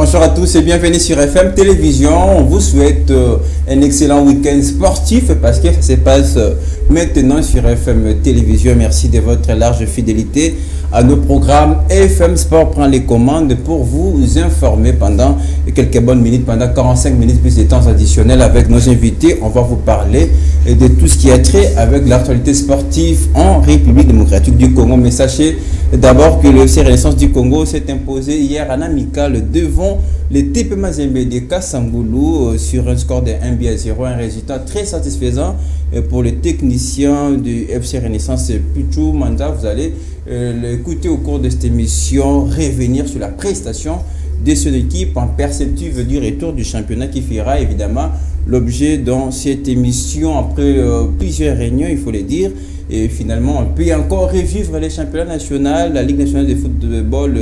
Bonjour à tous et bienvenue sur FM Télévision. On vous souhaite un excellent week-end sportif parce que ça se passe maintenant sur FM Télévision. Merci de votre large fidélité à nos programmes. FM Sport prend les commandes pour vous informer pendant quelques bonnes minutes, pendant 45 minutes plus de temps additionnels avec nos invités. On va vous parler de tout ce qui a trait avec l'actualité sportive en République démocratique du Congo. Mais sachez d'abord que le FC Renaissance du Congo s'est imposé hier en amical devant les TP Mazembe de Kasangulu sur un score de 1-0, un résultat très satisfaisant pour les techniciens du FC Renaissance. Pichou Manda, vous allez l'écouter au cours de cette émission, revenir sur la prestation de son équipe en perspective du retour du championnat qui fera évidemment l'objet dans cette émission après plusieurs réunions, il faut le dire. Et finalement, on peut encore revivre les championnats nationaux. La Ligue nationale de football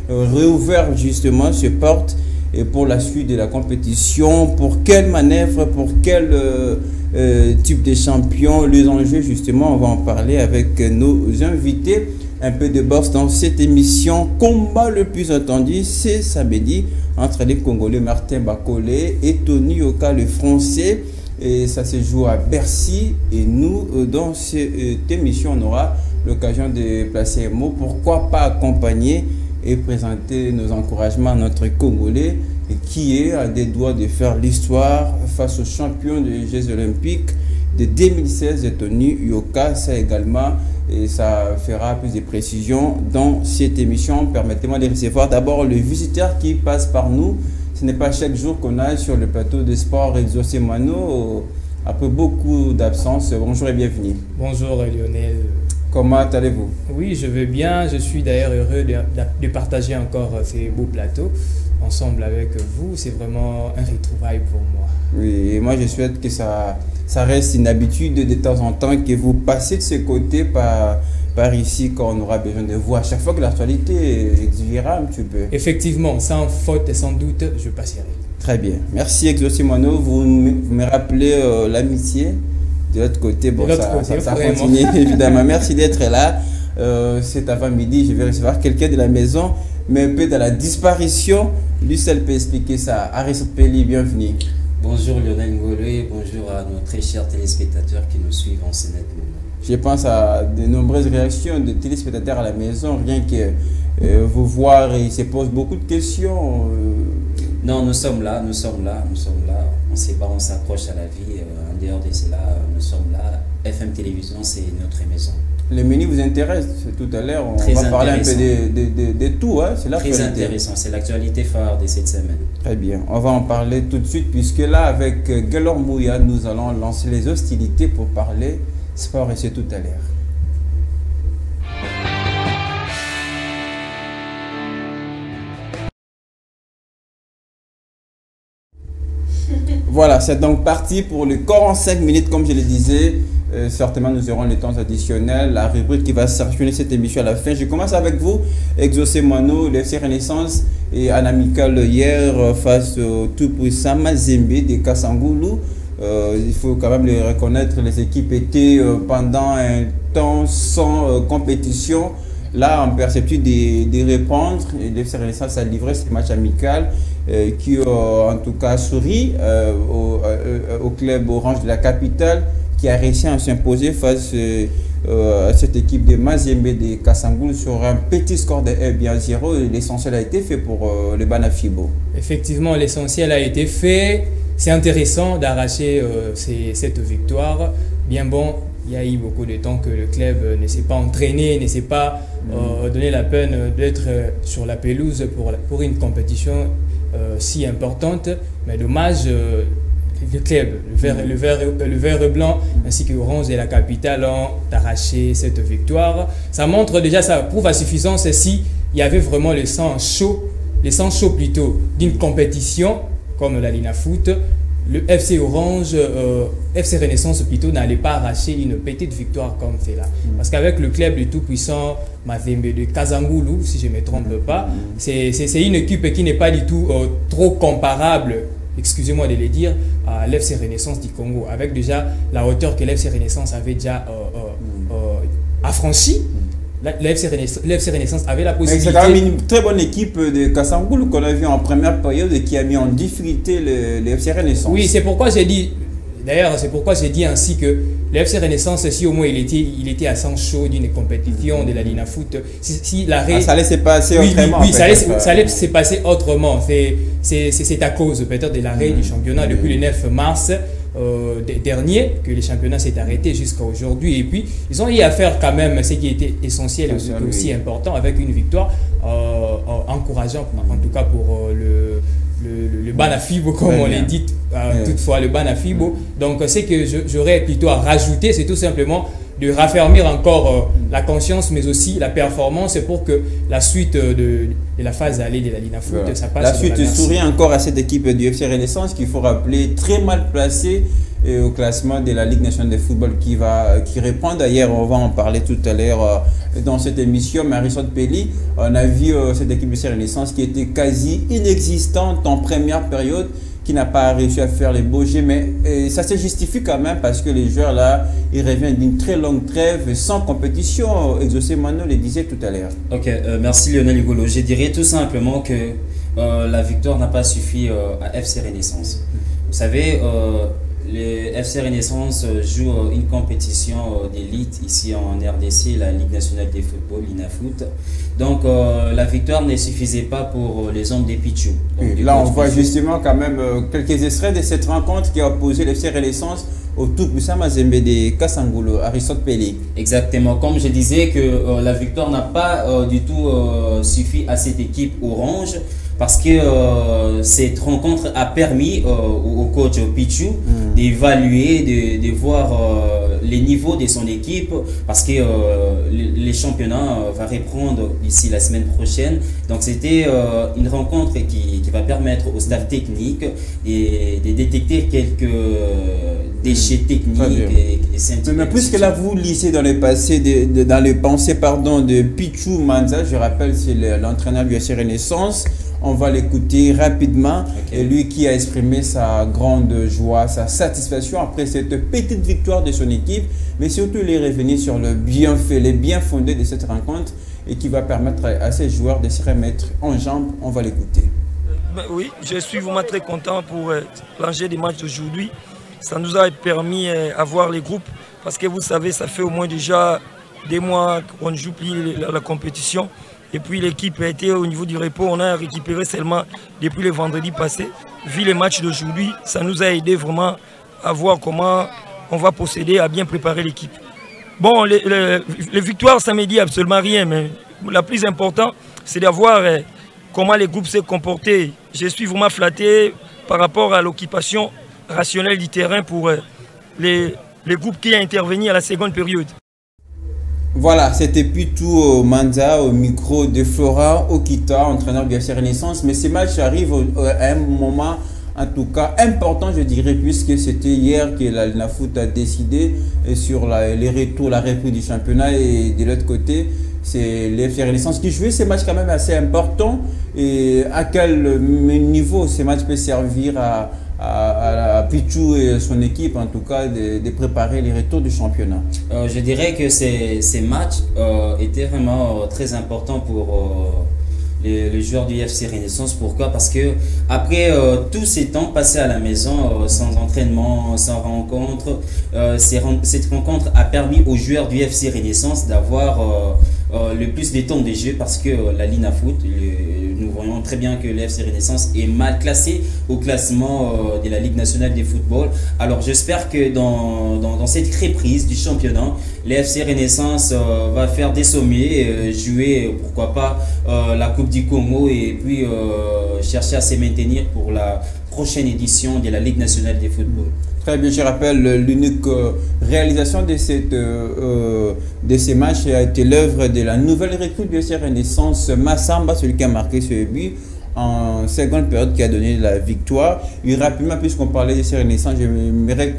réouvert justement ses portes et pour la suite de la compétition. Pour quelle manœuvre, pour quel type de champion, les enjeux justement, on va en parler avec nos invités. Un peu de boxe dans cette émission. Combat le plus attendu, c'est samedi entre les Congolais Martin Bakolé et Tony Yoka, le Français. Et ça se joue à Bercy. Et nous, dans cette émission, on aura l'occasion de placer un mot. Pourquoi pas accompagner et présenter nos encouragements à notre Congolais qui est à des doigts de faire l'histoire face au champion des Jeux Olympiques de 2016 de Tony Yoka. Ça également, et ça fera plus de précisions dans cette émission. Permettez-moi de recevoir d'abord le visiteur qui passe par nous. Ce n'est pas chaque jour qu'on a sur le plateau de sport Exaucé Mano, après beaucoup d'absence. Bonjour et bienvenue. Bonjour Lionel. Comment allez-vous? Oui, je vais bien. Je suis d'ailleurs heureux de partager encore ces beaux plateaux ensemble avec vous. C'est vraiment un retrouvaille pour moi. Oui, et moi je souhaite que ça reste une habitude de temps en temps, que vous passez de ce côté par ici quand on aura besoin de vous. À chaque fois que l'actualité exigera un petit peu. Effectivement, sans faute et sans doute, je passerai. Très bien. Merci Exaucé Mano. Vous me rappelez l'amitié de l'autre côté. Bon, ça continue évidemment. Merci d'être là. Cet avant-midi, je vais recevoir quelqu'un de la maison, mais un peu dans la disparition. Lui seul peut expliquer ça. Aristote Pelli, bienvenue. Bonjour Lionel Ngolé, bonjour à nos très chers téléspectateurs qui nous suivent en ce net moment. Je pense à de nombreuses réactions de téléspectateurs à la maison, rien que vous voir, ils se posent beaucoup de questions. Non, nous sommes là. On ne sait pas, on s'accroche à la vie. En dehors de cela, nous sommes là. FM Télévision, c'est notre maison. Le menu vous intéresse tout à l'heure. On va parler un peu de tout. Hein? C'est très intéressant. C'est l'actualité phare de cette semaine. Très bien. On va en parler tout de suite puisque là, avec Gelor Mouya, nous allons lancer les hostilités pour parler sport et c'est tout à l'heure. Voilà, c'est donc parti pour le 45 minutes, comme je le disais. Certainement, nous aurons les temps additionnels, la rubrique qui va sanctionner cette émission à la fin. Je commence avec vous, Exaucé Mano, le FC Renaissance et en amical hier face au tout-puissant Mazembe de Kasangulu. Il faut quand même le reconnaître, les équipes étaient pendant un temps sans compétition. Là, on perception de répondre et le FC Renaissance a livré ce match amical qui, en tout cas, sourit au club orange de la capitale qui a réussi à s'imposer face à cette équipe de Mazembe de Kasangulu sur un petit score de 1-0. L'essentiel a été fait pour le Banafibo. Effectivement, l'essentiel a été fait. C'est intéressant d'arracher cette victoire. Bien bon, il y a eu beaucoup de temps que le club ne s'est pas entraîné, ne s'est pas donné la peine d'être sur la pelouse pour une compétition si importante. Mais dommage, le club, le vert blanc ainsi que Orange et la capitale ont arraché cette victoire. Ça montre déjà, ça prouve à suffisance s'il y avait vraiment le sang chaud plutôt d'une compétition comme la Lina Foot. Le FC Orange, FC Renaissance plutôt, n'allait pas arracher une petite victoire comme c'est là. Parce qu'avec le club du tout-puissant Mazembe de Kasangulu, si je ne me trompe pas, c'est une équipe qui n'est pas du tout trop comparable, excusez-moi de le dire, à l'FC Renaissance du Congo. Avec déjà la hauteur que l'FC Renaissance avait déjà affranchie. l'FC Renaissance avait la Mais possibilité. c'est quand même une très bonne équipe de Kassangoul qu'on a vu en première période et qui a mis en difficulté le FC Renaissance. Oui, c'est pourquoi j'ai dit. D'ailleurs, c'est pourquoi j'ai dit ainsi que le FC Renaissance, si au moins il était à sang chaud d'une compétition de la Lina Foot, si l'arrêt. Ça allait se passer autrement. Oui, ça allait se passer autrement. C'est à cause peut-être de l'arrêt du championnat depuis le 9 mars dernier que le championnat s'est arrêté jusqu'à aujourd'hui. Et puis, ils ont eu à faire quand même ce qui était essentiel et aussi important avec une victoire encourageante, en tout cas pour le Banafibo, comme on l'a dit toutefois, le Banafibo. Donc, ce que j'aurais plutôt à rajouter, c'est tout simplement de raffermir encore la conscience, mais aussi la performance pour que la suite de la phase allée de la Lina Foot, ça passe. La suite sourit encore à cette équipe du FC Renaissance qu'il faut rappeler très mal placée au classement de la Ligue nationale de football qui répond. D'ailleurs, on va en parler tout à l'heure dans cette émission. Marisol Pelli, on a vu cette équipe du FC Renaissance qui était quasi inexistante en première période, qui n'a pas réussi à faire les beaux jeux, mais ça se justifie quand même parce que les joueurs là, ils reviennent d'une très longue trêve sans compétition. Exaucé Mano le disait tout à l'heure. Ok, merci Lionel Hugolo. Je dirais tout simplement que la victoire n'a pas suffi à FC Renaissance. Vous savez, le FC Renaissance joue une compétition d'élite ici en RDC, la Ligue nationale des football, l'INAFoot. Donc la victoire ne suffisait pas pour les hommes des Pichou. Là, on voit justement quand même quelques extraits de cette rencontre qui a opposé le FC Renaissance au tout puissant Mazembe de Kassangoul, Aristote Pelli. Exactement, comme je disais que la victoire n'a pas du tout suffi à cette équipe orange, parce que cette rencontre a permis au coach Pichou d'évaluer, de voir les niveaux de son équipe, parce que les championnats va reprendre d'ici la semaine prochaine. Donc c'était une rencontre qui va permettre au staff technique de détecter quelques déchets techniques. Mais puisque là vous lisez dans le passé, dans les pensées de Pichou Manza, je rappelle c'est l'entraîneur du FC Renaissance. On va l'écouter rapidement. Et lui qui a exprimé sa grande joie, sa satisfaction après cette petite victoire de son équipe, mais surtout il est revenu sur le bienfait, les bien fondés de cette rencontre et qui va permettre à ces joueurs de se remettre en jambes. On va l'écouter. Oui, je suis vraiment très content pour l'enjeu des matchs d'aujourd'hui. Ça nous a permis à voir les groupes parce que vous savez, ça fait au moins déjà des mois qu'on ne joue plus la compétition. Et puis l'équipe a été au niveau du repos, on a récupéré seulement depuis le vendredi passé. Vu les matchs d'aujourd'hui, ça nous a aidé vraiment à voir comment on va procéder à bien préparer l'équipe. Bon, les victoires, ça ne me dit absolument rien, mais la plus importante, c'est d'avoir comment les groupes se comportent. Je suis vraiment flatté par rapport à l'occupation rationnelle du terrain pour les groupes qui ont intervenu à la seconde période. Voilà, c'était Pichou Manza au micro de Flora Okita, entraîneur du FC Renaissance. Mais ces matchs arrivent à un moment, en tout cas, important, je dirais, puisque c'était hier que la LINAFoot a décidé sur les retours, la reprise du championnat. Et de l'autre côté, c'est le FC Renaissance qui jouait ces matchs quand même assez importants. Et à quel niveau ces matchs peuvent servir à Pichou et son équipe, en tout cas, de préparer les retours du championnat? Je dirais que ces matchs étaient vraiment très importants pour les joueurs du FC Renaissance. Pourquoi? Parce que après tous ces temps passés à la maison, sans entraînement, sans rencontre, cette rencontre a permis aux joueurs du FC Renaissance d'avoir le plus de temps de jeu, parce que la LINAFoot, nous voyons très bien que le FC Renaissance est mal classé au classement de la Ligue nationale de football. Alors j'espère que dans cette reprise du championnat, le FC Renaissance va faire des sommets, jouer pourquoi pas la Coupe du Congo et puis chercher à se maintenir pour la prochaine édition de la Ligue nationale de football. Très bien, je rappelle, l'unique réalisation de ces matchs a été l'œuvre de la nouvelle recrue du FC Renaissance, Massamba, celui qui a marqué ce but en seconde période, qui a donné la victoire. Et rapidement, puisqu'on parlait du FC Renaissance, j'aimerais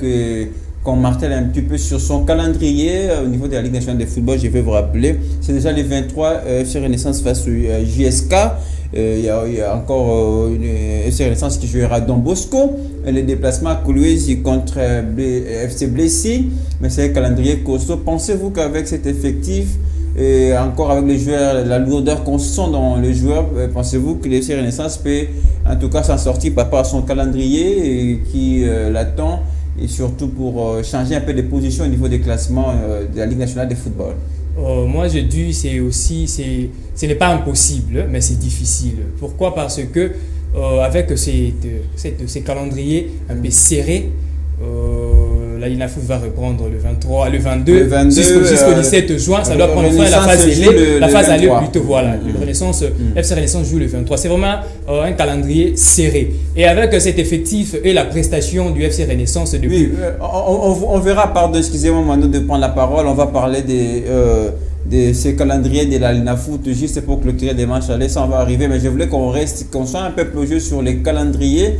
qu'on martèle un petit peu sur son calendrier au niveau de la Ligue nationale de football. Je vais vous rappeler, c'est déjà les 23 FC Renaissance face au JSK. Il y a encore une FC Renaissance qui jouera Don Bosco. Les déplacements à Kolwezi contre FC Blessé. Mais c'est un calendrier costaud. Pensez-vous qu'avec cet effectif, et encore avec les joueurs, la lourdeur qu'on sent dans les joueurs, pensez-vous que le FC Renaissance peut en tout cas s'en sortir par rapport à son calendrier et qui l'attend, et surtout pour changer un peu de position au niveau des classements de la Ligue nationale de football? Moi, je dis ce n'est pas impossible, mais c'est difficile. Pourquoi? Parce que avec ces calendriers un peu serrés, la Ligue Foot va reprendre le 23, le 22 jusqu'au 17 juin. Ça doit prendre fin la phase aller plutôt. Voilà, FC Renaissance joue le 23. C'est vraiment un calendrier serré. Et avec cet effectif et la prestation du FC Renaissance depuis... Oui, on verra, pardon, excusez-moi Manu de prendre la parole, on va parler de ces calendriers de la Ligue Foot juste pour clôturer des matchs. Allez, ça on va arriver, mais je voulais qu'on soit un peu plongé sur les calendriers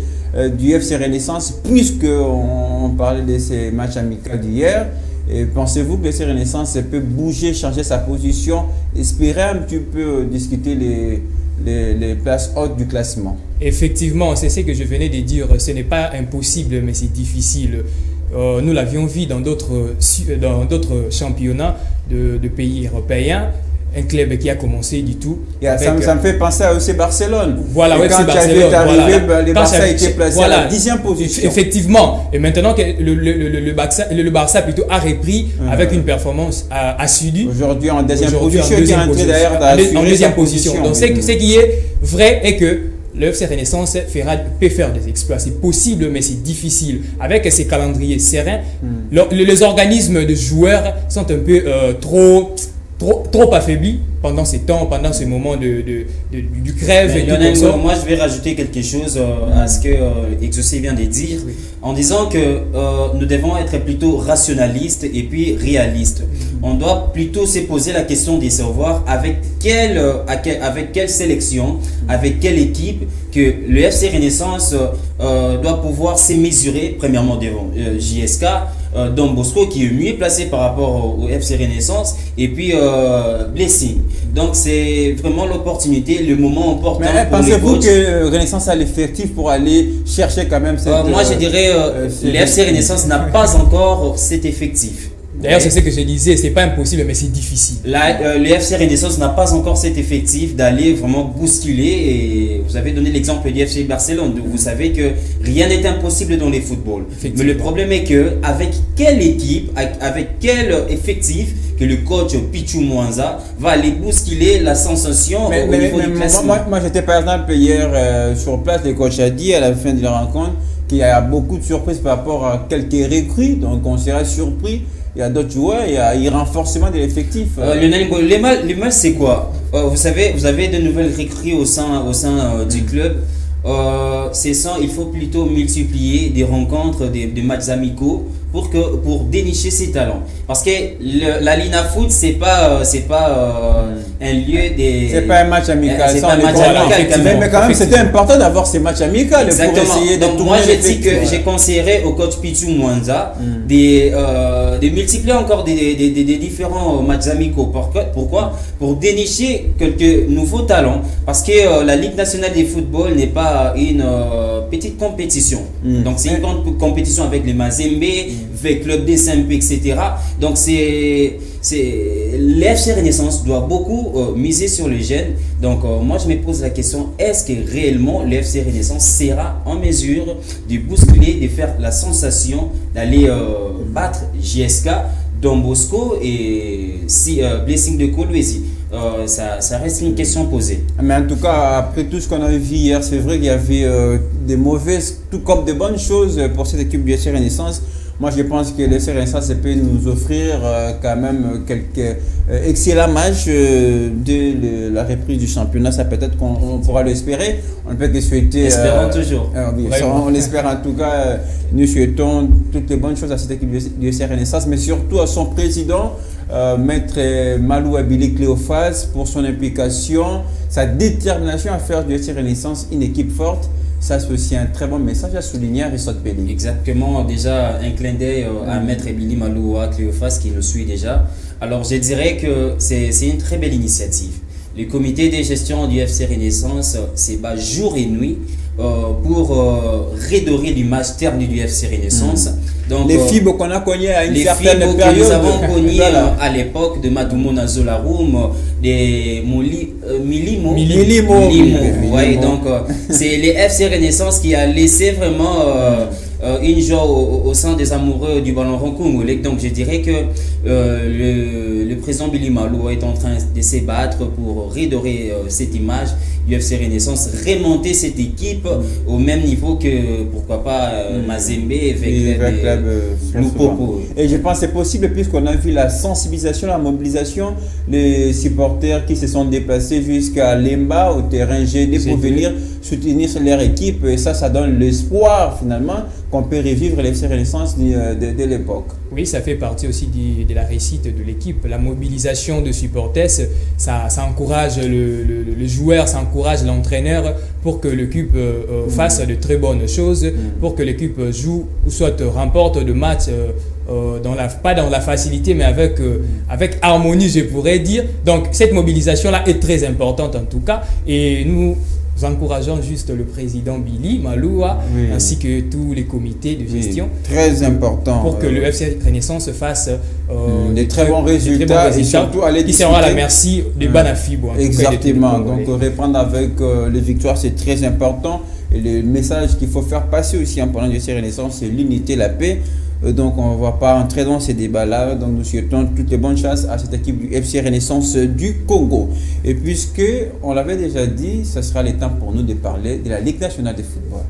du FC Renaissance, puisque on parlait de ces matchs amicaux d'hier. Et pensez-vous que le FC Renaissance peut bouger, changer sa position, espérer un petit peu discuter les places hautes du classement? Effectivement, c'est ce que je venais de dire. Ce n'est pas impossible, mais c'est difficile. Nous l'avions vu dans d'autres championnats de pays européens. Un club qui a commencé du tout. Ça me fait penser à FC Barcelone. Voilà, quand Barcelone, tu arrivé, le Barça a été placé à la 10e position. Effectivement. Et maintenant que le Barça plutôt a repris avec une performance assidue. Aujourd'hui en deuxième position. En deuxième position. Donc ce qui est vrai est que le FC Renaissance peut faire des exploits. C'est possible, mais c'est difficile. Avec ces calendriers sereins, les organismes de joueurs sont un peu trop affaiblis pendant ces temps, pendant ce moment du grève. Moi, je vais rajouter quelque chose à ce que Exaucé vient de dire, en disant que nous devons être plutôt rationalistes et puis réalistes. On doit plutôt se poser la question de savoir avec quelle sélection, avec quelle équipe que le FC Renaissance doit pouvoir se mesurer, premièrement devant JSK, Don Bosco qui est mieux placé par rapport au FC Renaissance, et puis Blessing. Donc c'est vraiment l'opportunité, le moment important. Mais pensez-vous que Renaissance a l'effectif pour aller chercher quand même cette... moi je dirais le FC Renaissance n'a pas encore cet effectif. D'ailleurs, c'est ce que je disais, c'est pas impossible, mais c'est difficile. Le FC Renaissance n'a pas encore cet effectif d'aller vraiment bousculer. Et vous avez donné l'exemple du FC Barcelone. Vous savez que rien n'est impossible dans les footballs. Mais le problème est que avec quelle équipe, avec quel effectif que le coach Pichou Mwanza va aller bousculer la sensation au niveau du classement. Moi j'étais par exemple hier sur place, le coach a dit à la fin de la rencontre qu'il y a beaucoup de surprises par rapport à quelques recrues. Donc on serait surpris. Il y a d'autres joueurs, il y a un renforcement de l'effectif. Les mal c'est quoi? Vous savez, vous avez de nouvelles recrues au sein du club. Il faut plutôt multiplier des rencontres, des matchs amicaux pour dénicher ses talents. Parce que la Lina Foot, c'est pas un lieu des... C'est pas un match amical. C'est pas un match amical. Mais quand même, c'était important d'avoir ces matchs amicaux. Exactement. Pour essayer de moi, j'ai dit que j'ai conseillerais au coach Pichou Mwanza de multiplier encore des différents matchs amicaux. Pourquoi? Pour dénicher quelques nouveaux talents. Parce que la Ligue nationale de football n'est pas une petite compétition. Donc, c'est une grande compétition avec les Mazembe, avec Club des SMP, etc. Donc, l'FC Renaissance doit beaucoup miser sur les jeunes. Donc, moi, je me pose la question, est-ce que réellement l'FC Renaissance sera en mesure de bousculer, de faire la sensation d'aller battre JSK, Don Bosco et Blessing de Kolwezi? Ça reste une question posée. Mais en tout cas, après tout ce qu'on a vu hier, c'est vrai qu'il y avait des mauvaises, tout comme de bonnes choses pour cette équipe du FC Renaissance. Moi, je pense que le FC Renaissance peut nous offrir quand même quelques excellents matchs de la reprise du championnat. Ça peut-être qu'on pourra l'espérer. On ne peut que souhaiter... Espérons toujours. Oui, on l'espère en tout cas. Nous souhaitons toutes les bonnes choses à cette équipe du FC Renaissance, mais surtout à son président, Maître Malou Abili Cléophas, pour son implication, sa détermination à faire du FC Renaissance une équipe forte. Ça, c'est aussi un très bon message à souligner à Rissot Pelli. Exactement, déjà un clin d'œil à Maître Abili Malou Cléophas qui le suit déjà. Alors, je dirais que c'est une très belle initiative. Le comité de gestion du FC Renaissance se bat jour et nuit pour redorer l'image terne du FC Renaissance. Donc, les fibres qu'on a connues à une certaine période. Que nous avons connues à l'époque de Madumo Nazolarum, des Milimo. Ouais, donc c'est les FC Renaissance qui a laissé vraiment une joie au sein des amoureux du ballon rond congolais. Donc je dirais que le président Billy Malou est en train de se battre pour redorer cette image du FC Renaissance, remonter cette équipe au même niveau que, pourquoi pas, Mazembe avec Lupopo. Et je pense que c'est possible puisqu'on a vu la sensibilisation, la mobilisation, les supporters qui se sont déplacés jusqu'à Lemba, au terrain GD, pour venir soutenir leur équipe. Et ça donne l'espoir finalement qu'on peut revivre l'FC Renaissance de l'époque. Oui, ça fait partie aussi de la réussite de l'équipe. La mobilisation de supporters, ça encourage le joueur, ça encourage l'entraîneur pour que l'équipe fasse de très bonnes choses, pour que l'équipe joue ou soit remporte de matchs, pas dans la facilité, mais avec harmonie, je pourrais dire. Donc cette mobilisation-là est très importante en tout cas. Et nous encourageons juste le président Billy Maloua ainsi que tous les comités de gestion. Très important. Pour que le FC Renaissance fasse des très bons résultats et surtout aller qui seront à la merci de Banafibo. Exactement. Donc reprendre avec les victoires, c'est très important. Et le message qu'il faut faire passer aussi en parlant du FC Renaissance, c'est l'unité, la paix. Donc on ne va pas entrer dans ces débats-là. Donc nous souhaitons toutes les bonnes chances à cette équipe du FC Renaissance du Congo. Et puisque on l'avait déjà dit, ce sera le temps pour nous de parler de la Ligue nationale de football.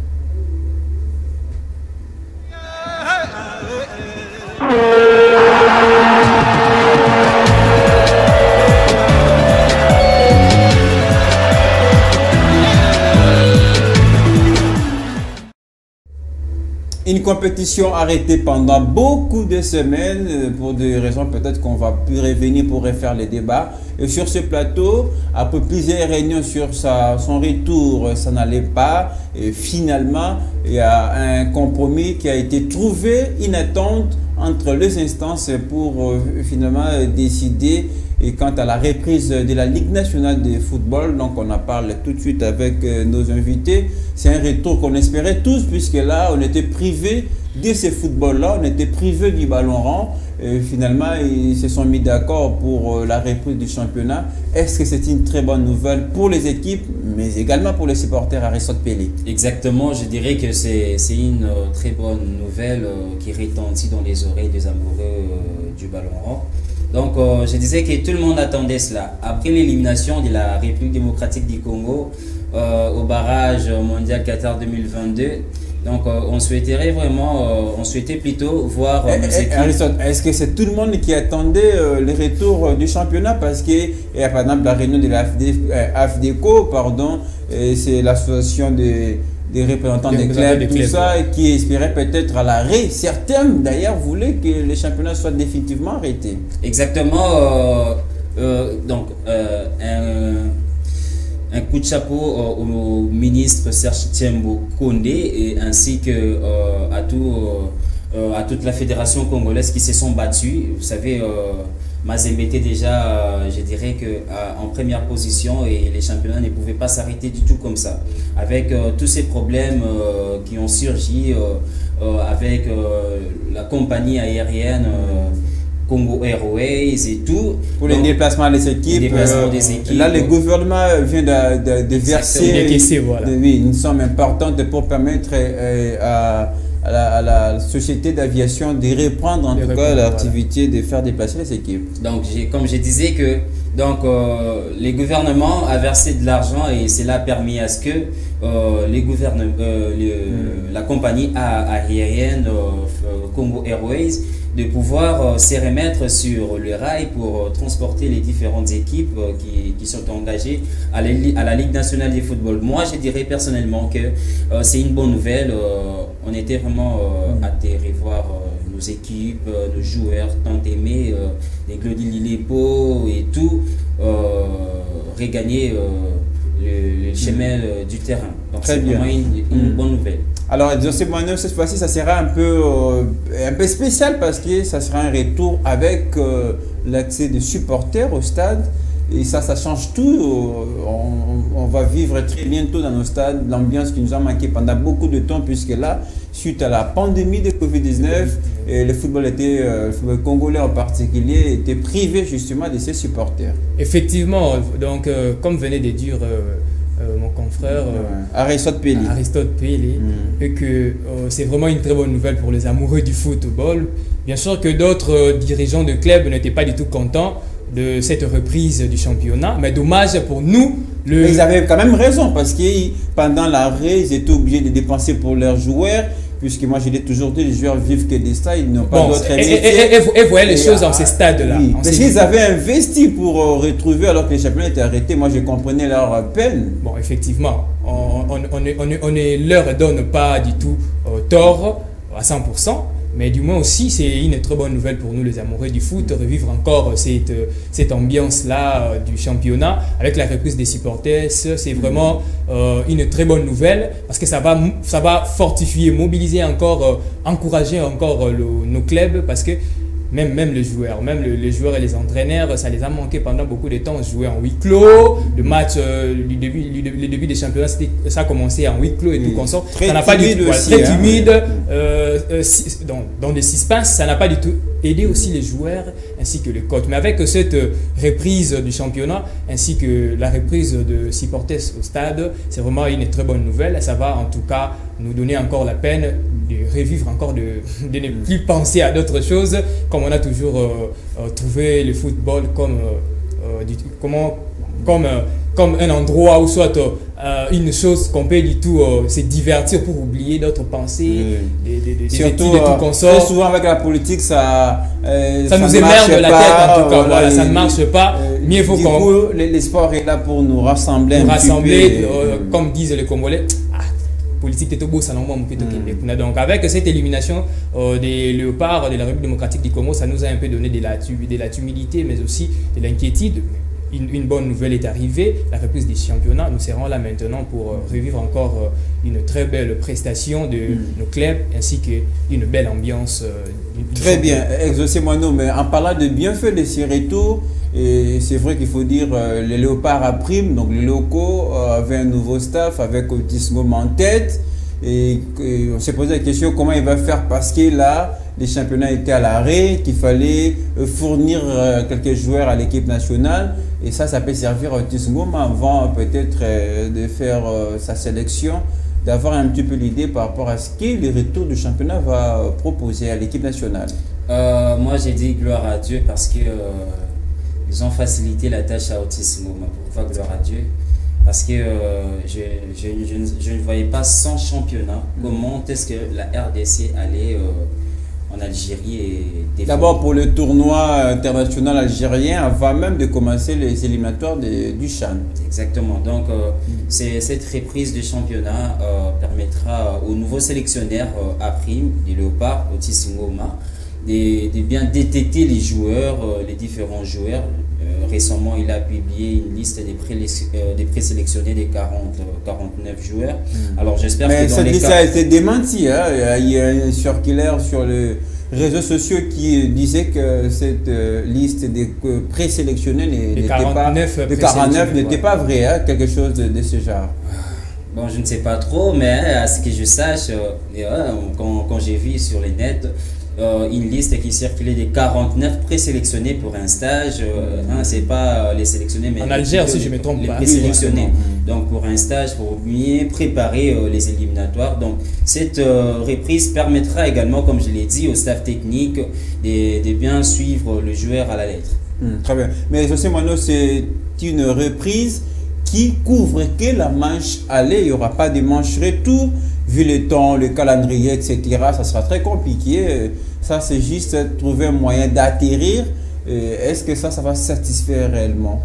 Une compétition arrêtée pendant beaucoup de semaines pour des raisons peut-être qu'on va plus revenir pour refaire les débats. Et sur ce plateau, après plusieurs réunions sur son retour, ça n'allait pas. Et finalement, il y a un compromis qui a été trouvé, inattente, entre les instances pour finalement décider. Et quant à la reprise de la Ligue nationale de football, donc on en parle tout de suite avec nos invités. C'est un retour qu'on espérait tous, puisque là, on était privé de ce football-là, on était privé du ballon rond. Et finalement, ils se sont mis d'accord pour la reprise du championnat. Est-ce que c'est une très bonne nouvelle pour les équipes, mais également pour les supporters à Ressort Pelé? Exactement, je dirais que c'est une très bonne nouvelle qui retentit dans les oreilles des amoureux du ballon rond. Donc, je disais que tout le monde attendait cela. Après l'élimination de la République démocratique du Congo au barrage mondial Qatar 2022, donc on souhaitait plutôt voir nos équipes. Est-ce que c'est tout le monde qui attendait le retour du championnat? Parce qu'il y a par exemple la réunion de la AFDECO, pardon, c'est l'association des représentants des clubs, tout ça, qui espérait peut-être à l'arrêt. Certains d'ailleurs voulaient que le championnat soit définitivement arrêté. Exactement. Un coup de chapeau au ministre Serge Tiembo Kondé et ainsi que à toute la fédération congolaise qui se sont battus. Vous savez, Mazembe était déjà, je dirais que en première position et les championnats ne pouvaient pas s'arrêter du tout comme ça. Avec tous ces problèmes qui ont surgi avec la compagnie aérienne Congo Airways et tout. Pour les déplacements des équipes. Là, le gouvernement vient de verser une somme importante pour permettre à la société d'aviation de reprendre en tout cas l'activité de faire déplacer les équipes. Donc, comme je disais que les gouvernements a versé de l'argent et cela a permis à ce que la compagnie aérienne Congo Airways de pouvoir se remettre sur le rail pour transporter les différentes équipes qui sont engagées à la Ligue nationale de football. Moi, je dirais personnellement que c'est une bonne nouvelle. On était vraiment hâte de revoir nos équipes, nos joueurs tant aimés, les Glody Lilepo et tout, regagner le chemin du terrain. Donc c'est vraiment une bonne nouvelle. Alors, José Manuel, cette fois-ci, ça sera un peu spécial parce que ça sera un retour avec l'accès des supporters au stade. Et ça change tout. On va vivre très bientôt dans nos stades l'ambiance qui nous a manqué pendant beaucoup de temps, puisque là, suite à la pandémie de Covid-19, le football congolais en particulier était privé justement de ses supporters. Effectivement, donc comme venait de dire mon confrère Aristote Pelli, et que c'est vraiment une très bonne nouvelle pour les amoureux du football. Bien sûr que d'autres dirigeants de clubs n'étaient pas du tout contents de cette reprise du championnat, mais dommage pour nous. Mais ils avaient quand même raison, parce que pendant l'arrêt, ils étaient obligés de dépenser pour leurs joueurs, puisque moi je l'ai toujours dit, les joueurs vivent que des stades, ils n'ont pas d'autres métiers. Et voyez les choses dans ces stades-là. Oui, parce qu'ils avaient investi pour retrouver alors que les championnats étaient arrêtés. Moi je comprenais leur peine. Bon, effectivement, on ne leur donne pas du tout tort à 100%. Mais du moins aussi, c'est une très bonne nouvelle pour nous les amoureux du foot, revivre encore cette ambiance-là du championnat avec la reprise des supporters. C'est vraiment une très bonne nouvelle parce que ça va fortifier, mobiliser encore, encourager encore nos clubs parce que même les joueurs, les joueurs et les entraîneurs, ça les a manqué pendant beaucoup de temps. Jouer en huis clos, le match, le début des championnats, ça a commencé en huis clos et tout consort. Ça n'a pas du tout, très timide, dans des suspens, ça n'a pas du tout aidé aussi les joueurs ainsi que les coachs. Mais avec cette reprise du championnat ainsi que la reprise de supporters au stade, c'est vraiment une très bonne nouvelle. Ça va en tout cas nous donner encore la peine de revivre encore, de ne plus penser à d'autres choses, comme on a toujours trouvé le football comme un endroit où soit une chose qu'on peut du tout se divertir pour oublier d'autres pensées, surtout et tout consort. Très souvent avec la politique, ça nous émerde la tête en tout cas. Voilà, ça ne marche pas. Mieux faut qu'on. Le sport est là pour nous rassembler. Comme disent les Congolais. Politique est au bout, ça donc avec cette élimination des léopards de la République démocratique du Congo, ça nous a un peu donné de la timidité, mais aussi de l'inquiétude. Une bonne nouvelle est arrivée, la reprise des championnats. Nous serons là maintenant pour revivre encore une très belle prestation de nos clubs ainsi qu'une belle ambiance. Très bien, Exaucé Moineau, mais en parlant de bienfaits de ces retours, c'est vrai qu'il faut dire les léopards à prime, donc les locaux avaient un nouveau staff avec Otis Ngoma en tête. Et on s'est posé la question comment il va faire parce que là, les championnats étaient à l'arrêt, qu'il fallait fournir quelques joueurs à l'équipe nationale. Et ça peut servir à Otis Ngoma avant peut-être de faire sa sélection, d'avoir un petit peu l'idée par rapport à ce que le retour du championnat va proposer à l'équipe nationale. Moi, j'ai dit gloire à Dieu parce que ils ont facilité la tâche à Otis Ngoma. Pourquoi gloire à Dieu? Parce que je ne voyais pas sans championnat comment est-ce que la RDC allait en Algérie. Et d'abord pour le tournoi international algérien avant même de commencer les éliminatoires du CHAN. Exactement. Donc cette reprise du championnat permettra aux nouveaux sélectionnaires à prime du Léopard, Otis Ngoma, de bien détecter les joueurs, les différents joueurs. Récemment, il a publié une liste des présélectionnés des 49 joueurs. Alors j'espère que dans cette liste a été démentie. Hein. Il y a un circulaire sur les réseaux sociaux qui disait que cette liste des présélectionnés n'était pas vraie, hein, quelque chose de ce genre. Bon, je ne sais pas trop, mais à ce que je sache, quand j'ai vu sur les nets, une liste qui circulait des 49 présélectionnés pour un stage, c'est pas les sélectionnés, mais en Algérie, si je me trompe pas, les présélectionnés. Donc pour un stage, pour bien préparer les éliminatoires. Donc cette reprise permettra également, comme je l'ai dit, au staff technique de bien suivre le joueur à la lettre. Très bien. Mais José Moineau, c'est une reprise qui couvre que la manche aller, il n'y aura pas de manche retour, vu le temps, le calendrier, etc. Ça sera très compliqué. Ça, c'est juste trouver un moyen d'atterrir. Est-ce que ça va satisfaire réellement?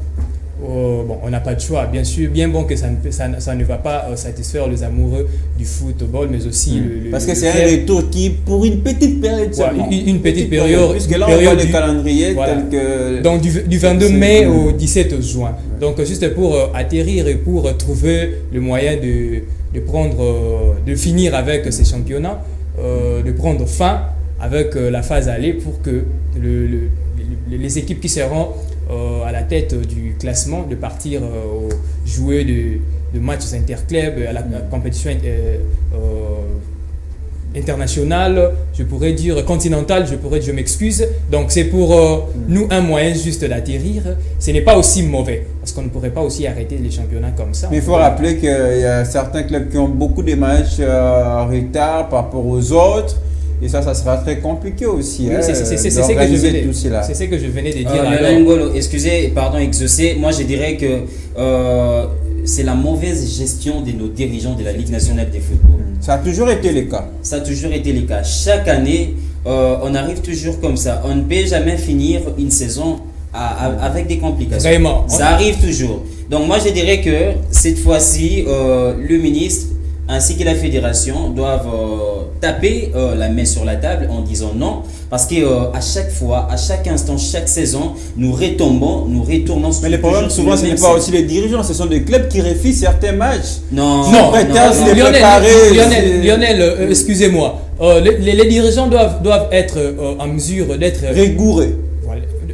Bon, on n'a pas de choix, bien sûr, bien bon que ça ne va pas satisfaire les amoureux du football, mais aussi parce que c'est un retour qui, pour une petite période seulement. Une petite période. Puisque là, on voit le calendrier tel que... Donc, du 22 mai au 17 juin. Donc, juste pour atterrir et pour trouver le moyen de finir avec ces championnats, de prendre fin avec la phase aller pour que les équipes qui seront à la tête du classement, de partir jouer de matchs interclubs à la compétition internationale, je pourrais dire continentale, je m'excuse. Donc c'est pour nous un moyen juste d'atterrir. Ce n'est pas aussi mauvais, parce qu'on ne pourrait pas aussi arrêter les championnats comme ça. Mais il faut rappeler qu'il y a certains clubs qui ont beaucoup de matchs en retard par rapport aux autres. Et ça sera très compliqué aussi. Oui, hein, c'est ce que je venais de dire. Excusez, pardon, exaucé. Moi, je dirais que c'est la mauvaise gestion de nos dirigeants de la Ligue nationale de football. Ça a toujours été le cas. Ça a toujours été le cas. Chaque année, on arrive toujours comme ça. On ne peut jamais finir une saison avec des complications. Vraiment. Ça arrive toujours. Donc moi, je dirais que cette fois-ci, le ministre ainsi que la fédération doivent taper la main sur la table en disant non, parce que à chaque fois, à chaque instant, chaque saison, nous retombons, nous retournons. Mais le problème souvent, ce n'est pas aussi les dirigeants, ce sont des clubs qui refusent certains matchs. Non, Lionel, excusez-moi, les dirigeants doivent être en mesure d'être rigoureux,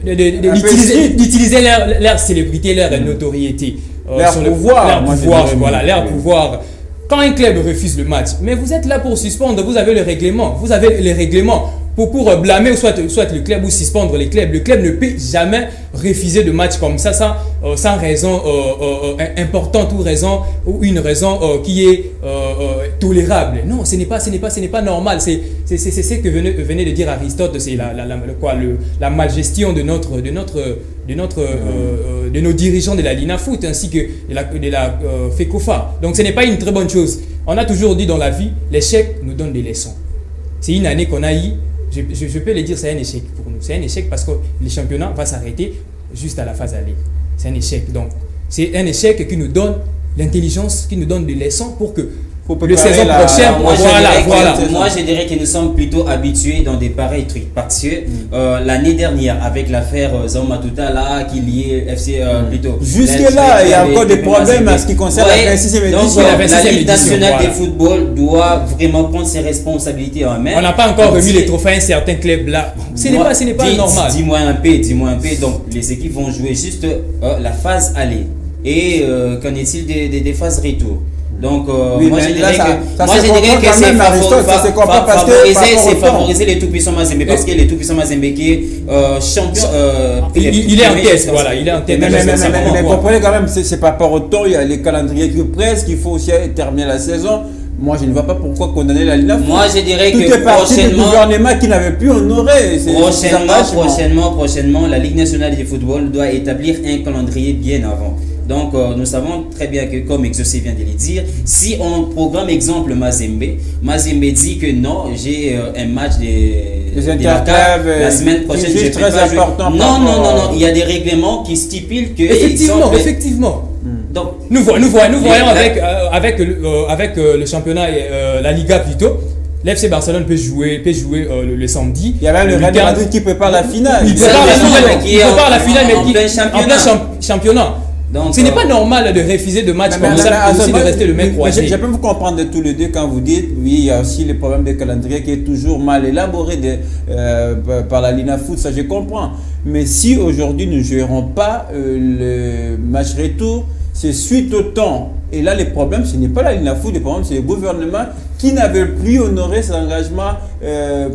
d'utiliser leur célébrité, leur notoriété, leur pouvoir, leur pouvoir. Quand un club refuse le match, mais vous êtes là pour suspendre, vous avez le règlement, pour blâmer soit le club ou suspendre les clubs. Le club ne peut jamais refuser de match comme ça sans raison importante ou une raison qui est tolérable. Non, ce n'est pas normal. C'est ce que venait de dire Aristote, c'est la malgestion de nos dirigeants de la Linafoot ainsi que de la FECOFA. Donc ce n'est pas une très bonne chose. On a toujours dit dans la vie, l'échec nous donne des leçons. C'est une année qu'on a eu. Je peux le dire, c'est un échec pour nous. C'est un échec parce que le championnat va s'arrêter juste à la phase aller. C'est un échec. Donc, c'est un échec qui nous donne l'intelligence, qui nous donne des leçons pour que la saison prochaine, moi je dirais que nous sommes plutôt habitués dans des pareils trucs parce que l'année dernière avec l'affaire Zaumatuta là qui liait FC plutôt jusque là il y a encore des problèmes en ce qui concerne la 26e édition. La Ligue nationale de football doit vraiment prendre ses responsabilités en main. On n'a pas encore remis les trophées à un certain club là. Ce n'est pas normal. Dis-moi un peu. Donc les équipes vont jouer juste la phase aller. Et qu'en est-il des phases retour? Donc, moi je dirais que c'est favoriser les tout-puissants Mazembe parce que les tout-puissants Mazembe qui est champion. Il est en tête, voilà, il est en tête. Mais comprenez quand même, c'est par rapport au temps, il y a les calendriers qui pressent, qu'il faut aussi terminer la saison. Moi, je ne vois pas pourquoi condamner la Ligue. Moi, je dirais que est parti du gouvernement qui n'avait pu honorer. Prochainement, la Ligue nationale de football doit établir un calendrier bien avant. Donc, nous savons très bien que, comme Exaucé vient de le dire, si on programme exemple Mazembe dit que non, j'ai un match la semaine prochaine, je très important. Non, il y a des règlements qui stipulent que... Effectivement. Donc, nous voyons avec le championnat, la Liga plutôt. L'FC Barcelone peut jouer le samedi. Il y a même le Real Madrid qui prépare la finale. Il prépare la finale, mais en plein championnat. Donc, ce n'est pas normal de refuser de matchs comme ça, aussi de rester le même croisé. Je peux vous comprendre de tous les deux quand vous dites, oui, il y a aussi le problème de calendrier qui est toujours mal élaboré par la Linafoot, ça je comprends. Mais si aujourd'hui nous ne jouerons pas le match retour, c'est suite au temps. Et là, le problème, ce n'est pas la Linafoot, le problème, c'est le gouvernement qui n'avait plus honoré ses engagements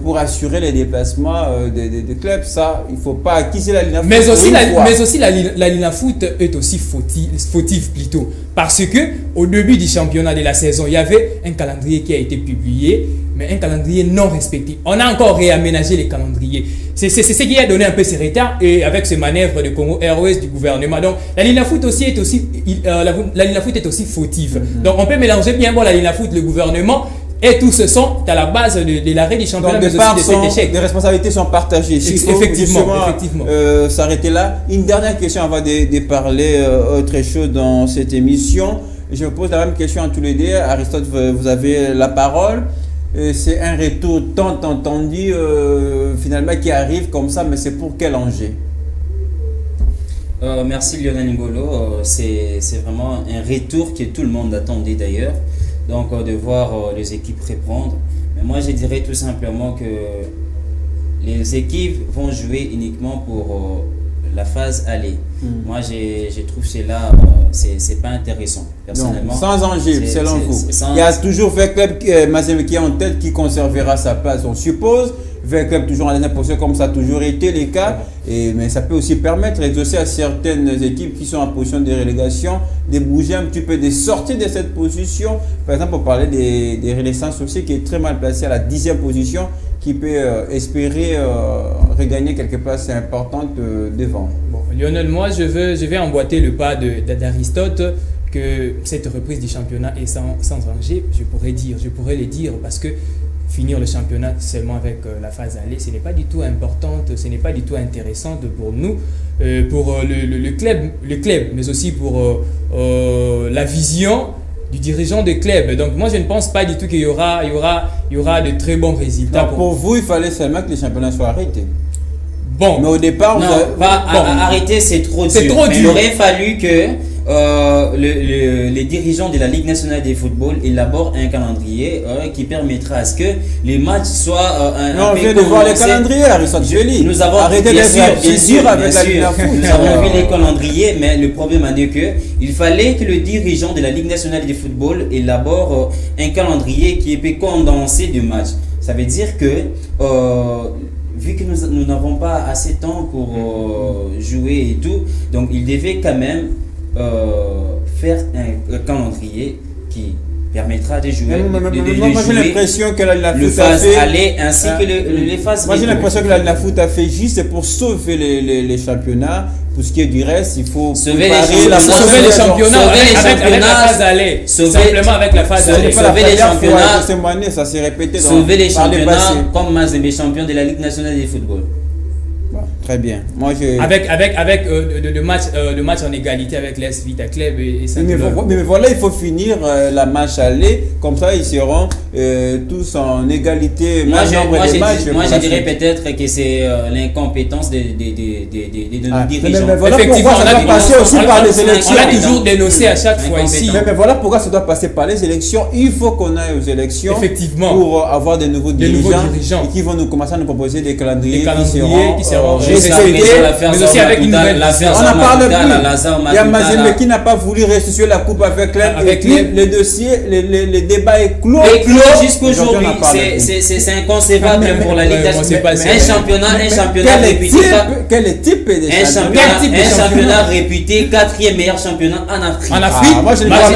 pour assurer les déplacements des clubs. Ça, il ne faut pas acquiser la Linafoot. Mais aussi la Linafoot est aussi fautive plutôt. Parce que au début du championnat de la saison, il y avait un calendrier qui a été publié, mais un calendrier non respecté. On a encore réaménagé les calendriers. C'est ce qui a donné un peu ces retards et avec ces manœuvres de Congo Airways du gouvernement. Donc la Linafoot est aussi fautive. Donc on peut mélanger bien la Linafoot, le gouvernement et tous ce sont à la base de l'arrêt du championnat, mais aussi de cet échec. Les responsabilités sont partagées. Effectivement. S'arrêter là. Une dernière question avant de parler autre chose dans cette émission. Je vous pose la même question à tous les deux. Aristote, vous avez la parole. C'est un retour tant entendu finalement qui arrive comme ça, mais c'est pour quel enjeu? Merci Lionel Ngolo. C'est vraiment un retour que tout le monde attendait d'ailleurs. Donc de voir les équipes reprendre. Mais moi je dirais tout simplement que les équipes vont jouer uniquement pour la phase aller. Moi, je trouve cela, c'est pas intéressant, personnellement. Donc, sans enjeu, selon vous. Il y a toujours Verclub qui est en tête qui conservera sa place, on suppose. Verclub toujours en dernière position, comme ça a toujours été le cas. Mais ça peut aussi permettre d'exaucer à certaines équipes qui sont en position de relégation de bouger un petit peu, de sortir de cette position. Par exemple, pour parler des Renaissances aussi, qui est très mal placé à la 10e position, qui peut espérer regagner quelques places importantes devant. Bon, Lionel, moi je vais emboîter le pas d'Aristote que cette reprise du championnat est sans danger. Je pourrais le dire parce que finir le championnat seulement avec la phase aller, ce n'est pas du tout importante, ce n'est pas du tout intéressant pour nous, pour le club, mais aussi pour la vision du dirigeant de club. Donc moi je ne pense pas du tout qu'il y aura de très bons résultats. Donc, pour vous, il fallait seulement que les championnats soient arrêtés. Bon. Mais au départ, arrêter c'est trop dur. Il aurait fallu que les dirigeants de la Ligue nationale de football élaborent un calendrier qui permettra à ce que les matchs soient on vient de voir les calendriers, Aristote. Nous avons arrêté bien sûr avec la Ligue nationale. Nous avons vu les calendriers, mais le problème est que il fallait que le dirigeant de la Ligue nationale de football élabore un calendrier qui est condensé de matchs. Ça veut dire que vu que nous n'avons pas assez de temps pour jouer et tout, donc il devait quand même faire un calendrier qui permettra de jouer. Moi j'ai l'impression que la foot a fait aller ainsi que les phases. Moi j'ai l'impression que la foot a fait juste pour sauver les championnats. Pour ce qui est du reste, il faut sauver les championnats avec la phase aller. Simplement avec la phase aller. Sauver les championnats. Ça s'est répété. Sauver les championnats comme match des champions de la Ligue nationale de football. Très bien. Moi, avec le match en égalité avec l'AS Vita Club et Saint-Claude. Mais voilà, il faut finir la match aller. Comme ça, ils seront tous en égalité. Moi, je dirais peut-être que c'est l'incompétence de nos dirigeants. Mais voilà pourquoi ça doit passer aussi par les élections. On l'a toujours dénoncé à chaque fois ici. Mais voilà pourquoi ça doit passer par les élections. Il faut qu'on aille aux élections. Effectivement. Pour avoir de nouveaux dirigeants. Et qui vont nous commencer à nous proposer des calendriers qui seront mais aussi avec une nouvelle. On en parle plus. Il y a Mazembe qui n'a pas voulu restituer la coupe avec le dossier, le débat est clos. Jusqu'aujourd'hui, c'est inconcevable pour la Ligue nationale. Un championnat réputé. Quel type un championnat réputé 4e meilleur championnat en Afrique. En Afrique,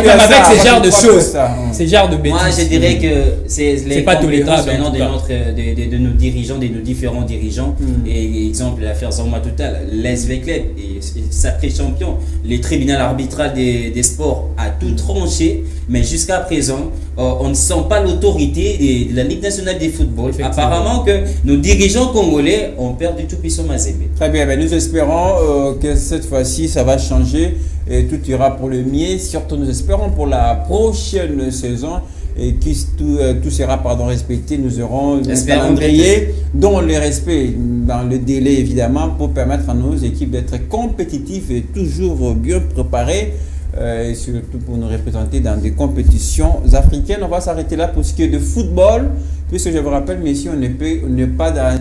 avec ce genre de choses, ce genre de bêtises. Moi, je dirais que c'est pas tolérable de nos dirigeants, de nos différents dirigeants. Et exemple, l'affaire Zorma Total, l'SV Club est sacré champion. Le tribunal arbitral des sports a tout tranché, mais jusqu'à présent, on ne sent pas l'autorité de la Ligue nationale de football. Apparemment que nos dirigeants congolais ont perdu tout puissant Mazembe. Très bien, nous espérons que cette fois-ci, ça va changer et tout ira pour le mieux. Surtout, nous espérons pour la prochaine saison. Et tout sera respecté. Nous aurons un calendrier dont le respect dans le délai évidemment pour permettre à nos équipes d'être compétitives et toujours bien préparées et surtout pour nous représenter dans des compétitions africaines. On va s'arrêter là pour ce qui est de football puisque je vous rappelle, messieurs, on n'est pas dans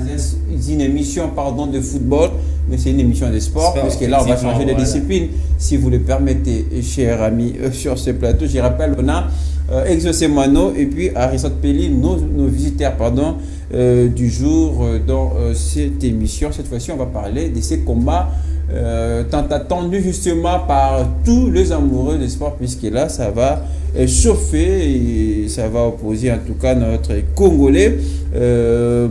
une émission de football, mais c'est une émission de sport puisque là on va changer de discipline si vous le permettez, chers amis sur ce plateau. Je rappelle, on a Exaucé Moineau et puis Aristote Pelli, nos visiteurs du jour dans cette émission. Cette fois-ci, on va parler de ces combats tant attendus justement par tous les amoureux des sports, puisque là, ça va chauffer et ça va opposer en tout cas notre Congolais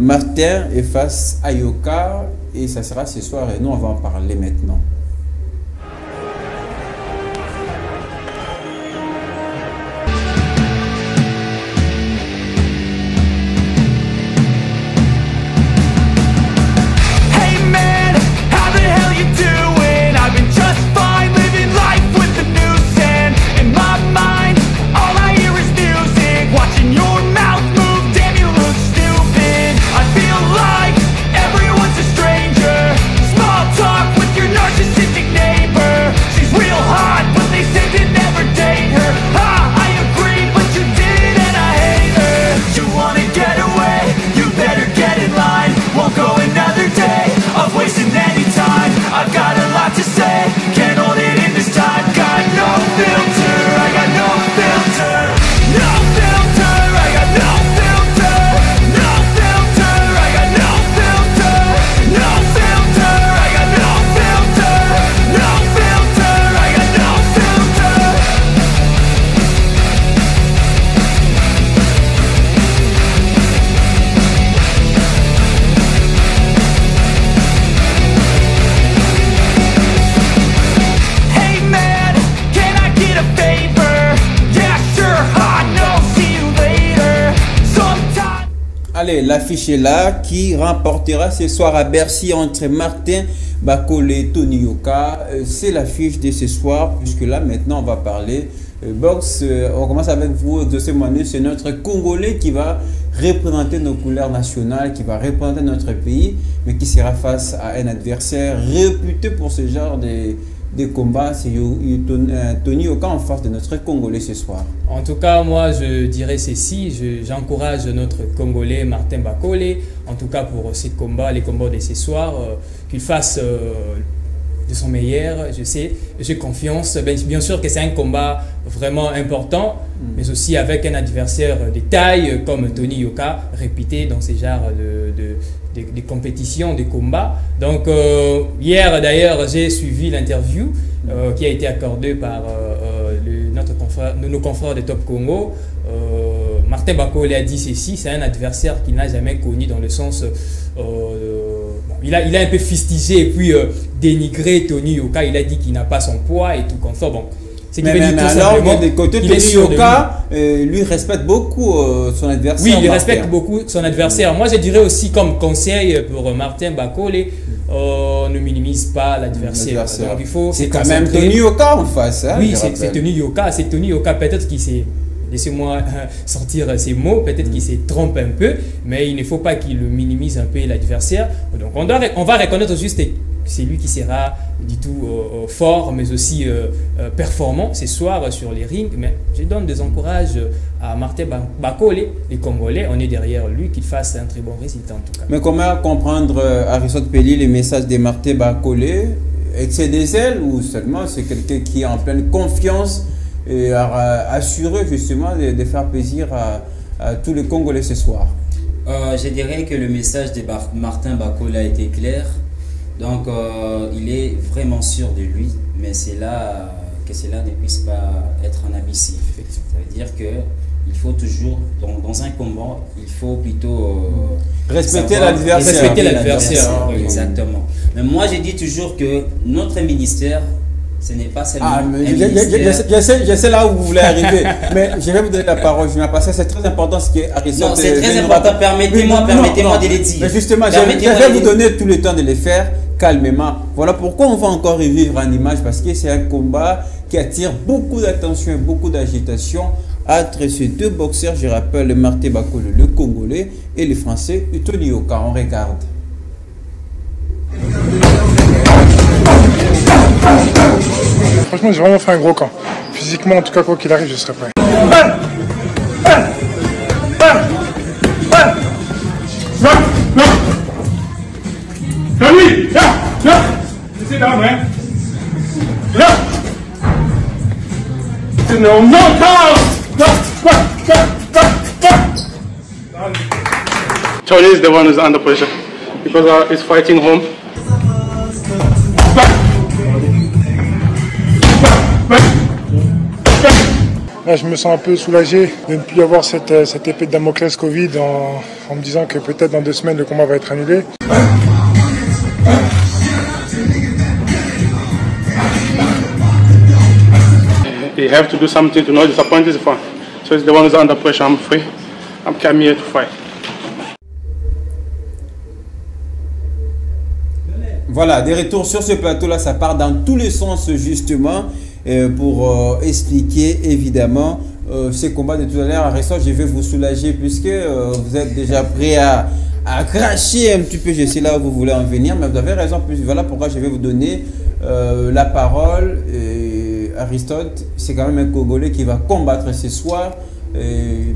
Martin et face à Yoka, et ça sera ce soir et nous on va en parler maintenant. Narcissist Allez, l'affiche est là. Qui remportera ce soir à Bercy entre Martin Bakole et Tony Yoka? C'est l'affiche de ce soir, puisque là, maintenant, on va parler boxe. On commence avec vous, José Manu. C'est notre Congolais qui va représenter nos couleurs nationales, qui va représenter notre pays, mais qui sera face à un adversaire réputé pour ce genre de combats. C'est Tony Yoka en face de notre Congolais ce soir. En tout cas, moi, je dirais ceci. J'encourage notre Congolais Martin Bakole, en tout cas pour ces combats, les combats de ce soir, qu'il fasse de son meilleur. J'ai confiance. Bien sûr que c'est un combat vraiment important, mais aussi avec un adversaire de taille comme Tony Yoka, réputé dans ces genres de compétitions, de combats. Donc, hier d'ailleurs, j'ai suivi l'interview qui a été accordée par nos confrères de Top Congo. Martin Bakole a dit ceci: c'est un adversaire qu'il n'a jamais connu, dans le sens il a un peu fustigé et puis dénigré Tony Yoka. Il a dit qu'il n'a pas son poids et tout confort. Bon, mais alors, de côté Tony Yoka, lui respecte beaucoup son adversaire. Oui, il respecte beaucoup son adversaire. Moi, je dirais aussi comme conseil pour Martin Bakole, ne minimise pas l'adversaire. C'est quand même Tony Yoka en face. Hein, oui, c'est Tony Yoka. C'est Tony Yoka, peut-être qu'il s'est... Laissez-moi sortir ces mots, peut-être qu'il se trompe un peu, mais il ne faut pas qu'il minimise un peu l'adversaire. Donc on va reconnaître juste que c'est lui qui sera du tout fort, mais aussi performant ce soir sur les rings. Mais je donne des encourages à Martin Bakole, les Congolais. On est derrière lui, qu'il fasse un très bon résultat en tout cas. Mais comment comprendre, Aristote Pelli, les messages de Martin Bakole? Excès des ailes ou seulement c'est quelqu'un qui est en pleine confiance et assuré justement de faire plaisir à tous les Congolais ce soir? Je dirais que le message de Martin Bakole a été clair. Donc il est vraiment sûr de lui, mais c'est là que cela ne puisse pas être un abusif. Ça veut dire que il faut toujours, dans un combat, il faut plutôt respecter l'adversaire. Respecter l'adversaire. Exactement. Mais moi, je dis toujours que notre ministère, ce n'est pas seulement je sais là où vous voulez arriver, mais je vais vous donner la parole, Julien, parce que c'est très important ce qui est Aristote. Non, c'est très important, permettez-moi de les dire. Mais justement, je vais vous donner tout le temps de les faire calmement. Voilà pourquoi on va encore revivre en image, parce que c'est un combat qui attire beaucoup d'attention et beaucoup d'agitation entre ces deux boxeurs. Je rappelle Martin Bakole, le Congolais, et le Français Tony Yoka. On regarde. Franchement, j'ai vraiment fait un gros camp. Physiquement, en tout cas, quoi qu'il arrive, je serai prêt. Tony is the one who's under pressure because he's fighting home. Là, je me sens un peu soulagé de ne plus avoir cette épée de Damoclès Covid en me disant que peut-être dans 2 semaines le combat va être annulé. You have to do something to not disappoint his fan. So he's the one who's under pressure. I'm free. I'm coming here to fight. Voilà, des retours sur ce plateau-là, ça part dans tous les sens justement pour expliquer évidemment ces combats de tout à l'heure. Aristote, je vais vous soulager puisque vous êtes déjà prêt à cracher un petit peu. Je sais là où vous voulez en venir, mais vous avez raison. Voilà pourquoi je vais vous donner la parole. Aristote, c'est quand même un Congolais qui va combattre ce soir.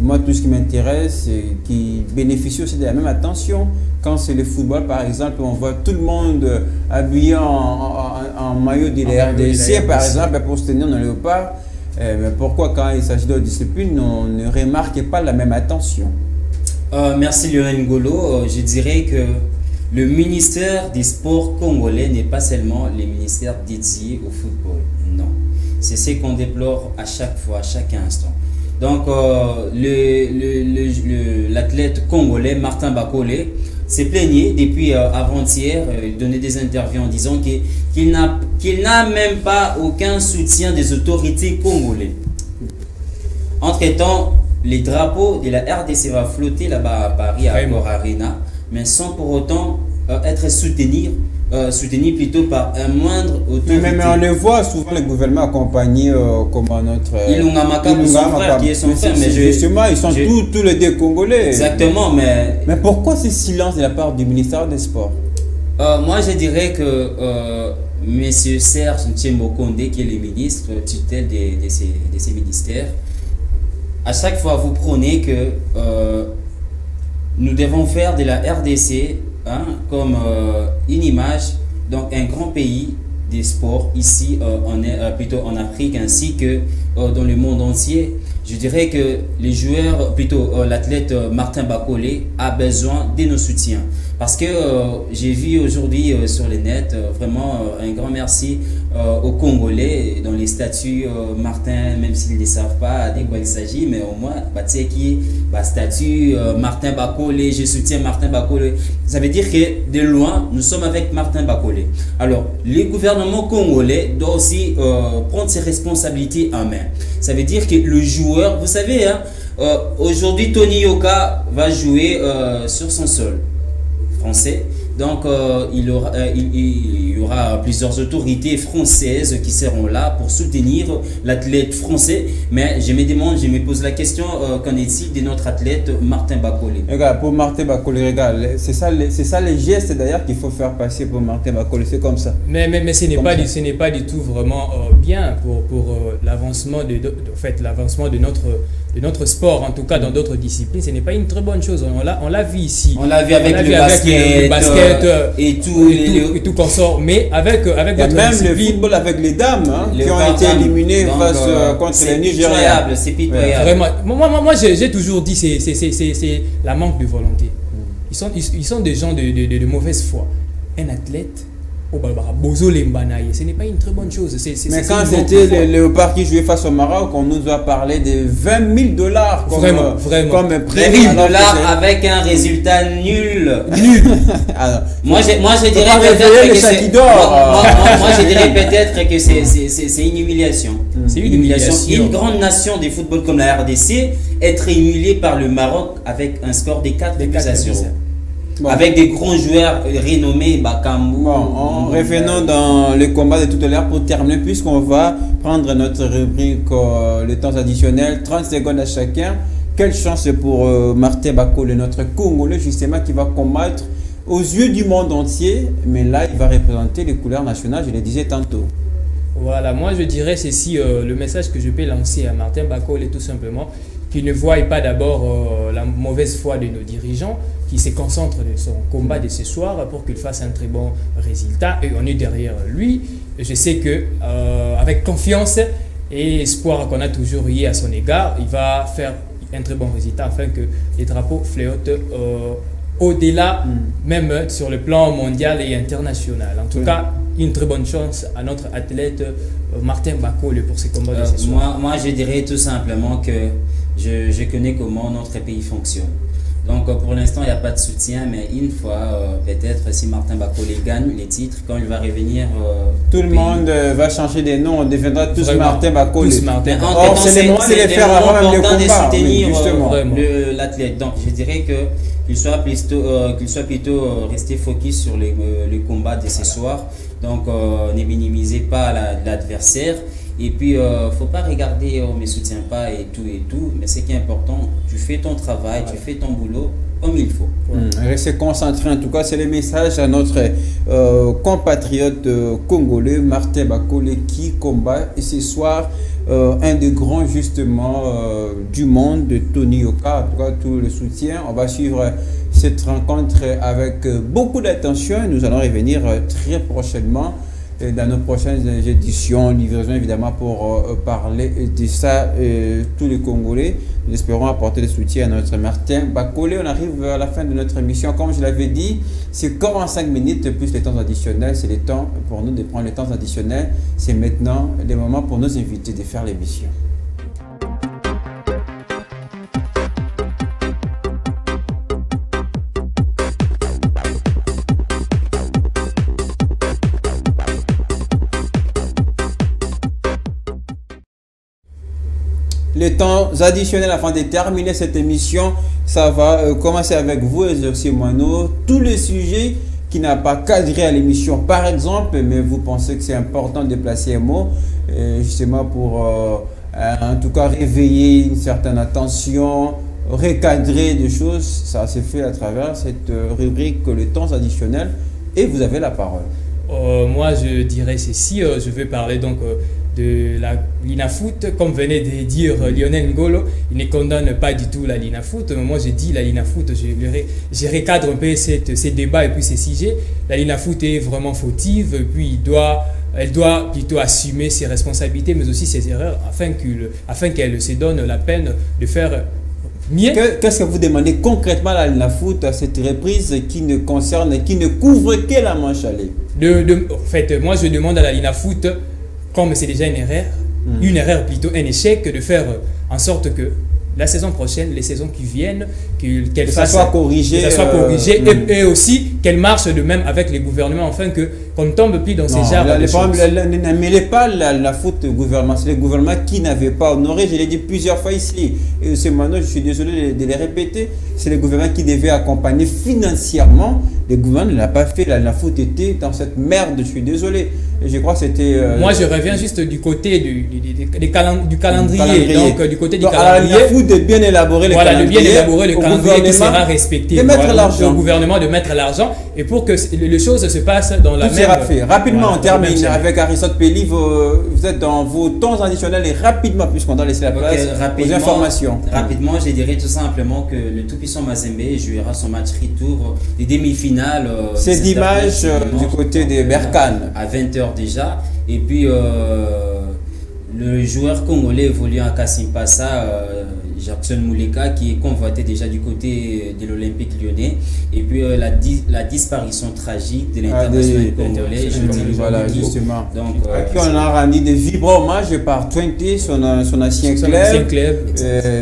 Moi, tout ce qui m'intéresse, qui bénéficie aussi de la même attention, quand c'est le football par exemple, on voit tout le monde habillé en maillot de la RDC par exemple pour se tenir dans le léopard. Mais pourquoi quand il s'agit de discipline, on ne remarque pas la même attention? Merci Lionel Ngolo. Je dirais que le ministère des Sports congolais n'est pas seulement le ministère dédié au football. Non. C'est ce qu'on déplore à chaque fois, à chaque instant. Donc, l'athlète congolais Martin Bakole s'est plaigné depuis avant-hier, donné des interviews en disant qu'il n'a même pas aucun soutien des autorités congolaises. Entre-temps, les drapeaux de la RDC va flotter là-bas à Paris, à Accor Arena, mais sans pour autant être soutenu plutôt par un moindre autorité. Mais on le voit souvent, le gouvernement accompagné comme notre... Ilunga son frère, qui est son frère. Mais justement, ils sont tous les deux Congolais. Exactement, mais... Mais pourquoi ce silence de la part du ministère des Sports? Moi, je dirais que M. Serge Ntchembo Kondé, qui est le ministre tutelle de ces ministères, à chaque fois vous prônez que nous devons faire de la RDC comme une image, donc un grand pays des sports ici plutôt en Afrique ainsi que dans le monde entier. Je dirais que les joueurs, plutôt l'athlète Martin Bakolé a besoin de nos soutiens. Parce que j'ai vu aujourd'hui sur les nets, vraiment un grand merci aux Congolais dans les statuts Martin, même s'ils ne savent pas de quoi il s'agit, mais au moins, statut Martin Bakolé, je soutiens Martin Bakolé. Ça veut dire que de loin, nous sommes avec Martin Bakolé. Alors, le gouvernement congolais doit aussi prendre ses responsabilités en main. Ça veut dire que le joueur, vous savez, aujourd'hui Tony Yoka va jouer sur son sol français. Donc il y aura plusieurs autorités françaises qui seront là pour soutenir l'athlète français. Mais je me pose la question, qu'en est-il de notre athlète Martin Bakolé? Regarde, pour Martin Bakolé, regarde, c'est ça les gestes d'ailleurs qu'il faut faire passer pour Martin Bakolé, c'est comme ça. Mais ce n'est pas du tout vraiment bien pour l'avancement l'avancement de notre sport, en tout cas dans d'autres disciplines. Ce n'est pas une très bonne chose. On l'a vu ici. On l'a vu avec le basket. Et tout consort, mais avec votre même discipline, le football avec les dames qui ont été éliminées contre les Nigériens. C'est pitoyable. Vraiment, moi j'ai toujours dit c'est la manque de volonté. Ils sont des gens de mauvaise foi. Un athlète au Barbara Bozo Lembanaye, ce n'est pas une très bonne chose. Mais quand c'était le Léopard qui jouait face au Maroc, on nous a parlé de 20 000 $. Vraiment. Comme prix. 20 000 $ avec un résultat nul. Moi, je dirais peut-être que c'est une humiliation. C'est une humiliation. Une grande nation de football comme la RDC être humiliée par le Maroc avec un score de 4-0. Bon. Avec des grands joueurs renommés, Bakambu. Bon, revenons dans le combat de tout à l'heure pour terminer, puisqu'on va prendre notre rubrique le temps additionnel, 30 secondes à chacun. Quelle chance pour Martin Bakolé, notre Congolais justement, qui va combattre aux yeux du monde entier, mais là il va représenter les couleurs nationales, je le disais tantôt. Voilà, moi je dirais ceci, le message que je peux lancer à Martin Bakolé tout simplement, qu'il ne voie pas d'abord la mauvaise foi de nos dirigeants, qui se concentre sur son combat de ce soir pour qu'il fasse un très bon résultat, et on est derrière lui. Je sais que avec confiance et espoir qu'on a toujours eu à son égard, il va faire un très bon résultat afin que les drapeaux flottent au-delà, même sur le plan mondial et international. En tout cas, une très bonne chance à notre athlète Martin Bakolé pour ses combats de ce soir. Moi, je dirais tout simplement que je connais comment notre pays fonctionne. Donc pour l'instant, il n'y a pas de soutien, mais une fois, peut-être si Martin Bakolé gagne les titres, quand il va revenir... tout le monde va changer des noms, on deviendra tous vraiment, Martin Bakolé. Tous Martin. Or, c'est le moment de les faire avant même le combat. De soutenir l'athlète. Donc je dirais qu'il soit plutôt resté focus sur le combat de ce soir. Donc ne minimisez pas l'adversaire. Et puis, faut pas regarder, on ne me soutient pas et tout. Mais ce qui est important, tu fais ton travail, tu fais ton boulot comme il faut. Restez concentré. En tout cas, c'est le message à notre compatriote congolais, Martin Bakolé, qui combat. Et ce soir, un des grands, justement, du monde, de Tony Yoka. En tout cas, tout le soutien. On va suivre cette rencontre avec beaucoup d'attention. Nous allons revenir très prochainement dans nos prochaines éditions, livraison évidemment pour parler de ça, tous les Congolais. Nous espérons apporter le soutien à notre Martin Bakolé. On arrive à la fin de notre émission. Comme je l'avais dit, c'est 45 minutes plus les temps additionnels. C'est le temps pour nous de prendre les temps additionnels. C'est maintenant le moment pour nos invités de faire l'émission. les temps additionnels afin de terminer cette émission. Ça va commencer avec vous, Exercice Moineau. Tous les sujets qui n'a pas cadré à l'émission, par exemple, mais vous pensez que c'est important de placer un mot, justement pour, en tout cas, réveiller une certaine attention, recadrer des choses. Ça s'est fait à travers cette rubrique, le temps additionnel. Et vous avez la parole. Moi, je dirais ceci. Je vais parler donc de la Linafoot. Comme venait de dire Lionel Ngolo, il ne condamne pas du tout la Linafoot. Moi, je dis la Linafoot, je recadre un peu ces débats et puis ces sujets. La Linafoot est vraiment fautive, et puis elle doit plutôt assumer ses responsabilités, mais aussi ses erreurs, afin qu'elle se donne la peine de faire mieux. Qu'est-ce que vous demandez concrètement à la Linafoot à cette reprise qui ne couvre que la manche allée? En fait, moi, je demande à la Linafoot, comme c'est déjà une erreur plutôt, un échec, de faire en sorte que la saison prochaine, les saisons qui viennent, qu'elle soit corrigée, et aussi qu'elle marche de même avec les gouvernements, afin qu'on ne tombe plus dans ces genres de choses. Ne mêlez pas la faute au gouvernement. C'est le gouvernement qui n'avait pas honoré. Je l'ai dit plusieurs fois ici. Et c'est maintenant, je suis désolé de les répéter. C'est le gouvernement qui devait accompagner financièrement. Le gouvernement ne l'a pas fait. La faute était dans cette merde. Je suis désolé. Et je crois que c'était... Moi, je reviens juste du côté du calendrier. Donc, du côté du calendrier. La faute de bien élaborer le calendrier. Voilà, de bien élaborer le calendrier qui sera respecté. De mettre l'argent. Au gouvernement de mettre l'argent. Et pour que les choses se passent dans la même... Tout sera fait. Rapidement, on termine avec Aristote Pelli. Vous êtes dans vos temps additionnels et rapidement, puisqu'on doit laisser la place aux informations. Rapidement, je dirais tout simplement que le tout-puissant Mazembe jouera son match retour des demi-finales. C'est dimanche du côté de Berkane. À 20h déjà. Et puis, le joueur congolais évoluant à Kasimpasa, Jackson Mouleka, qui est convoité déjà du côté de l'Olympique lyonnais. Et puis la disparition tragique de l'international congolais. Voilà, justement. Donc, puis on a rendu des vibrants hommages par Twente, son ancien club.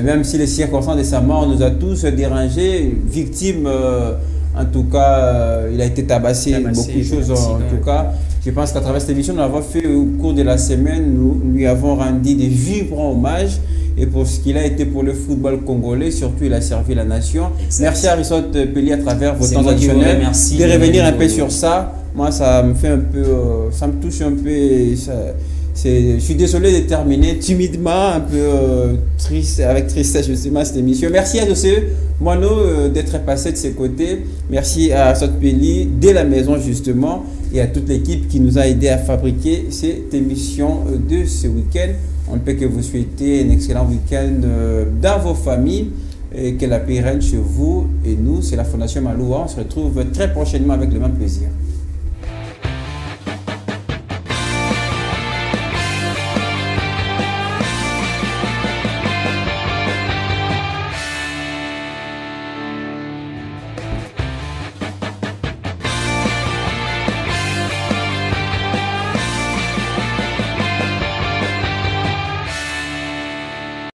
Même si les circonstances de sa mort nous a tous dérangés, victime, en tout cas, il a été tabassé beaucoup de choses en tout cas. Je pense qu'à travers cette émission, nous l'avons fait au cours de la semaine, nous lui avons rendu des vibrants hommages. Et pour ce qu'il a été pour le football congolais, surtout il a servi la nation. Exact. Merci Aristote Pelli à travers vos temps additionnels. De revenir un peu sur ça. Moi, ça me fait un peu, ça me touche un peu. Je suis désolé de terminer timidement, un peu triste, avec tristesse justement cette émission. Merci à José Moineau d'être passé de ses côtés. Merci à Aristote Pelli dès la maison justement et à toute l'équipe qui nous a aidé à fabriquer cette émission de ce week-end. On ne peut que vous souhaiter un excellent week-end dans vos familles et que la paix règne chez vous et nous. C'est la Fondation Maloua. On se retrouve très prochainement avec le même plaisir.